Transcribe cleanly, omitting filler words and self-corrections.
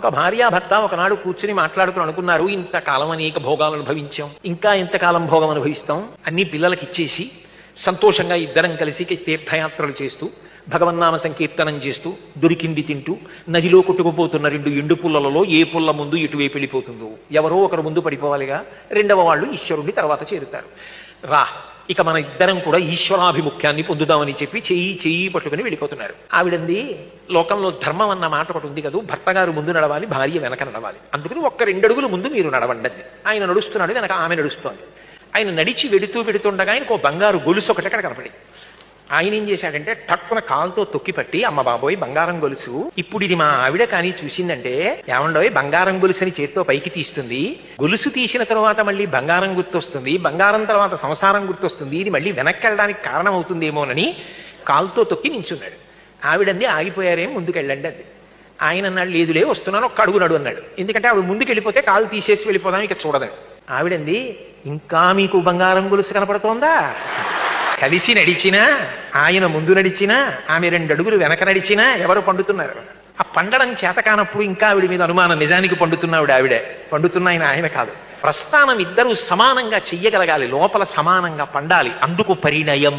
ఒక భార్యాభర్త ఒకనాడు కూర్చుని మాట్లాడుకుని అనుకున్నారు, ఇంతకాలం అనేక భోగాలు అనుభవించాం, ఇంకా ఎంతకాలం భోగం అనుభవిస్తాం, అన్ని పిల్లలకి ఇచ్చేసి సంతోషంగా ఇద్దరం కలిసి తీర్థయాత్రలు చేస్తూ భగవన్నామ సంకీర్తనం చేస్తూ దొరికింది తింటూ నదిలో కొట్టుకుపోతున్న రెండు ఎండు పుల్లలలో ఏ పుల్ల ముందు ఎటువైపు వెళ్ళిపోతుందో, ఎవరో ఒకరు ముందు పడిపోవాలిగా, రెండవ వాళ్ళు ఈశ్వరుడి తర్వాత చేరుతారు. రా, ఇక మన ఇద్దరం కూడా ఈశ్వరాభిముఖ్యాన్ని పొందుదామని చెప్పి చెయ్యి పట్టుకుని వెళ్ళిపోతున్నారు. ఆవిడంది, లోకంలో ధర్మం అన్న మాట ఒకటి ఉంది కదా, భర్త గారు ముందు నడవాలి, భార్య వెనక నడవాలి, అందుకని ఒక్క 2 అడుగులు ముందు మీరు నడవండి. ఆయన నడుస్తున్నాడు, వెనక ఆమె నడుస్తోంది. ఆయన నడిచి వెడుతుండగా ఆయనకు బంగారు గొలుసు ఒకటి అక్కడ కనపడింది. ఆయన ఏం చేశాడంటే టక్కున కాలుతో తొక్కిపట్టి, అమ్మ బాబోయ్ బంగారం గొలుసు, ఇప్పుడు ఇది మా ఆవిడ కానీ చూసిందంటే, ఏమండోయ్ బంగారం గొలుసుని చేత్తో పైకి తీస్తుంది, గొలుసు తీసిన తర్వాత మళ్ళీ బంగారం గుర్తొస్తుంది, బంగారం తర్వాత సంసారం గుర్తొస్తుంది, ఇది మళ్ళీ వెనక్కి వెళ్ళడానికి కారణం అవుతుందేమోనని కాలుతో తొక్కి నించున్నాడు. ఆవిడంది, ఆగిపోయారేం, ముందుకెళ్ళండి అంది. ఆయన అన్నాడు, లేదులే వస్తున్నాను, ఒక్క అడుగు నడు అన్నాడు. ఎందుకంటే ఆవిడ ముందుకు వెళ్ళిపోతే కాలు తీసేసి వెళ్ళిపోదాం, ఇక చూడదని. ఆవిడంది, ఇంకా మీకు బంగారం గొలుసు కనపడుతోందా? కలిసి నడిచినా, ఆయన ముందు నడిచినా, ఆమె 2 అడుగులు వెనక నడిచినా ఎవరు పండుతున్నారు? ఆ పండడం చేత కానప్పుడు ఇంకా ఆవిడ మీద అనుమానం, నిజానికి ఆవిడే పండుతున్న ఆయన కాదు. ప్రస్థానం ఇద్దరూ సమానంగా చెయ్యగలగాలి, లోపల సమానంగా పండాలి, అందుకు పరిణయం.